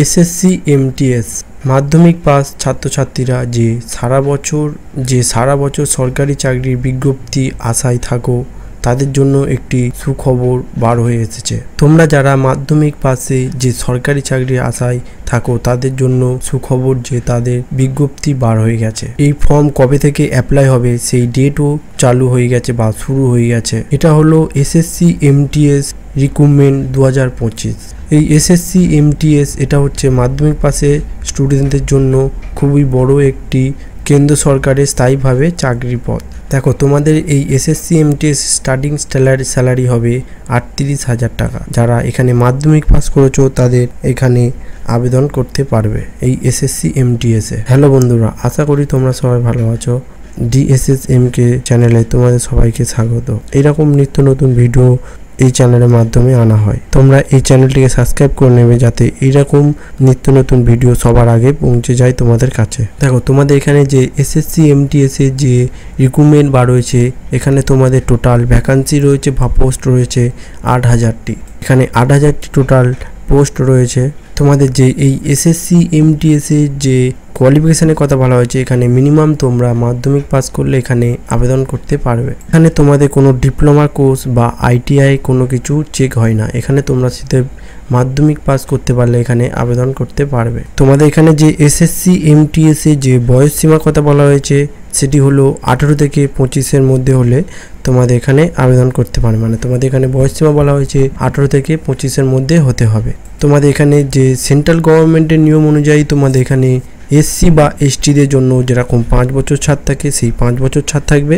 SSC MTS মাধ্যমিক pass ছাত্রছাত্রীরা যে সারা বছর সরকারি চাকরির বিজ্ঞপ্তি আশায় থাকো তাদের জন্য একটি সুখবর বার হয়ে এসেছে। তোমরা যারা মাধ্যমিক পাসে যে সরকারি চাকরির আশায় থাকো তাদের জন্য সুখবর যে তাদের বিজ্ঞপ্তি বার হয়ে গেছে। এই ফর্ম কবে থেকে অ্যাপ্লাই হবে সেই ডেটও চালু হয়ে গেছে বা শুরু হয়ে গেছে। এটা হলো এসএসসি এমটিএস রিক্রুটমেন্ট 2025। এই এসএসসি এমটিএস এটা হচ্ছে মাধ্যমিক পাশে স্টুডেন্টদের জন্য খুবই বড় একটি কেন্দ্র সরকারের স্থায়ীভাবে চাকরির পদ। দেখো, তোমাদের এই এসএসসি এমটিএস স্টার্টিং স্যালারি হবে 38,000 টাকা। যারা এখানে মাধ্যমিক পাস করেছো তাদের এখানে আবেদন করতে পারবে এই এসএসসি এমটিএসে। হ্যালো বন্ধুরা, আশা করি তোমরা সবাই ভালো আছো। DSSMK চ্যানেলে তোমাদের সবাইকে স্বাগত। এরকম নিত্য নতুন ভিডিও এই চ্যানেলের মাধ্যমে আনা হয়। তোমরা এই চ্যানেলটিকে সাবস্ক্রাইব করে নেবে যাতে এইরকম নিত্য নতুন ভিডিও সবার আগে পৌঁছে যায় তোমাদের কাছে। দেখো, তোমাদের এখানে যে এসএসসি এমটিএস এর যে রিক্রুটমেন্ট বার রয়েছে, এখানে তোমাদের টোটাল ভ্যাকান্সি রয়েছে বা পোস্ট রয়েছে 8,000টি। এখানে 8,000টি টোটাল পোস্ট রয়েছে। তোমাদের যে এই এসএসসি এমটিএস এর যে কোয়ালিফিকেশনের কথা বলা হয়েছে, এখানে মিনিমাম তোমরা মাধ্যমিক পাস করলে এখানে আবেদন করতে পারবে। এখানে তোমাদের কোনো ডিপ্লোমা কোর্স বা ITI কোনো কিছু চেক হয় না। এখানে তোমরা সিধে মাধ্যমিক পাস করতে পারলে এখানে আবেদন করতে পারবে। তোমাদের এখানে যে এসএসসি এমটিএস এর যে বয়স সীমার কথা বলা হয়েছে সেটি হলো 18 থেকে 25-এর মধ্যে হলে তোমাদের এখানে আবেদন করতে পারবে। মানে তোমাদের এখানে বয়স সীমা বলা হয়েছে 18 থেকে 25-এর মধ্যে হতে হবে। তোমাদের এখানে যে সেন্ট্রাল গভর্নমেন্টের নিয়ম অনুযায়ী তোমাদের এখানে এসসি বা এসটিদের জন্য যেরকম 5 বছর ছাড় থাকে সেই 5 বছর ছাড় থাকবে।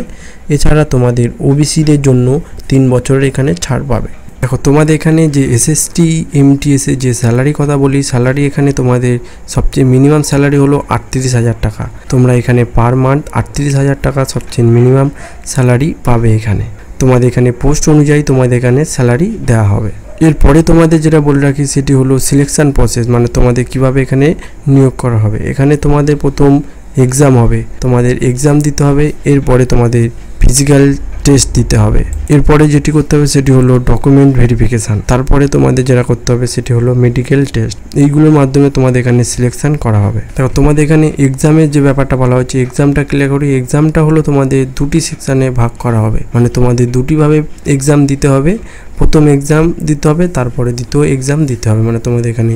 এছাড়া তোমাদের ওবিসিদের জন্য 3 বছরের এখানে ছাড় পাবে। দেখো, তোমাদের এখানে যে এসএসসি এমটিএস এর যে স্যালারি কথা বলি, স্যালারি এখানে তোমাদের সবচেয়ে মিনিমাম স্যালারি হলো 38,000 টাকা। তোমরা এখানে পার মান্থ 38,000 টাকা সবচেয়ে মিনিমাম স্যালারি পাবে। এখানে তোমাদের এখানে পোস্ট অনুযায়ী তোমাদের এখানে স্যালারি দেওয়া হবে। এরপরে তোমাদের যেটা বলে রাখি সেটি হলো সিলেকশন প্রসেস, মানে তোমাদের কিভাবে এখানে নিয়োগ করা হবে। এখানে তোমাদের প্রথম এক্সাম হবে, তোমাদের এক্সাম দিতে হবে। এরপরে তোমাদের ফিজিক্যাল টেস্ট দিতে হবে। এরপরে যেটি করতে হবে সেটি হলো ডকুমেন্ট ভেরিফিকেশান। তারপরে তোমাদের যেটা করতে হবে সেটি হলো মেডিকেল টেস্ট। এইগুলোর মাধ্যমে তোমাদের এখানে সিলেকশন করা হবে। দেখো, তোমাদের এখানে এক্সামের যে ব্যাপারটা বলা হচ্ছে, এক্সামটা ক্লিয়ার করি। এক্সামটা হলো তোমাদের 2টি সেকশানে ভাগ করা হবে। মানে তোমাদের 2টিভাবে এক্সাম দিতে হবে। প্রথম এক্সাম দিতে হবে, তারপরে দ্বিতীয় এক্সাম দিতে হবে। মানে তোমাদের এখানে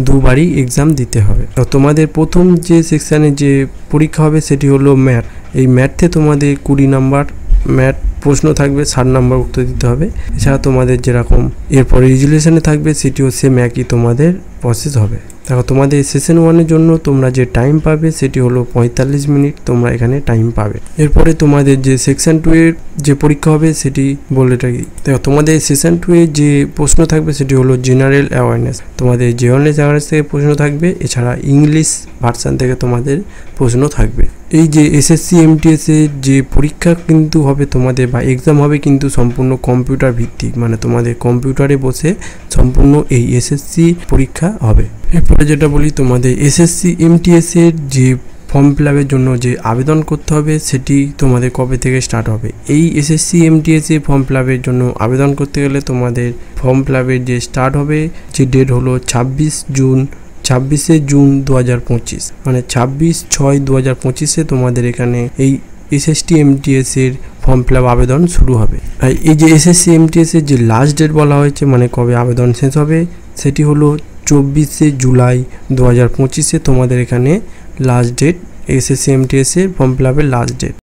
দুবারই এক্সাম দিতে হবে। তো তোমাদের প্রথম যে সেকশানে যে পরীক্ষা হবে সেটি হলো ম্যাথ। এই ম্যাথে তোমাদের 20 নাম্বার ম্যাথ প্রশ্ন থাকবে, 60 নাম্বার উত্তর দিতে হবে। এছাড়া তোমাদের যেরকম এরপরে রিজুলেশনে থাকবে সেটিও সেম একই তোমাদের প্রসেস হবে। দেখো, তোমাদের সেশন 1-এর জন্য তোমরা যে টাইম পাবে সেটি হলো 45 মিনিট তোমরা এখানে টাইম পাবে। এরপরে তোমাদের যে সেকশন 2-এর যে পরীক্ষা হবে সেটি বলে থাকি। দেখো, তোমাদের সেশন 2-এর যে প্রশ্ন থাকবে সেটি হলো জেনারেল অ্যাওয়ারনেস। তোমাদের জেনারেল অ্যাওয়ারনেস থেকে প্রশ্ন থাকবে। এছাড়া ইংলিশ ভার্সান থেকে তোমাদের প্রশ্ন থাকবে। এই যে এসএসসি এমটিএস এর যে পরীক্ষা কিন্তু হবে তোমাদের বা এক্সাম হবে কিন্তু সম্পূর্ণ কম্পিউটার ভিত্তিক। মানে তোমাদের কম্পিউটারে বসে সম্পূর্ণ এই এসএসসি পরীক্ষা হবে। এরপরে যেটা বলি, তোমাদের এসএসসি এমটিএস এর যে ফর্ম ফিলআপের জন্য যে আবেদন করতে হবে সেটি তোমাদের কবে থেকে স্টার্ট হবে। এই এসএসসি এমটিএস এর ফর্ম ফিলআপের জন্য আবেদন করতে গেলে তোমাদের ফর্ম ফিলআপের যে স্টার্ট হবে যে ডেট হলো 26শে জুন 2025। মানে 26/6/2025-এ তোমাদের এখানে এই এসএসসি এমটিএস এর ফর্ম ফিলআপ আবেদন শুরু হবে। আর এই যে এসএসসি এমটিএস এর যে লাস্ট ডেট বলা হয়েছে, মানে কবে আবেদন শেষ হবে, সেটি হলো 24শে জুলাই 2025-এ তোমাদের এখানে লাস্ট ডেট এসএসসি এমটিএস এর ফর্ম ফিলআপের লাস্ট ডেট।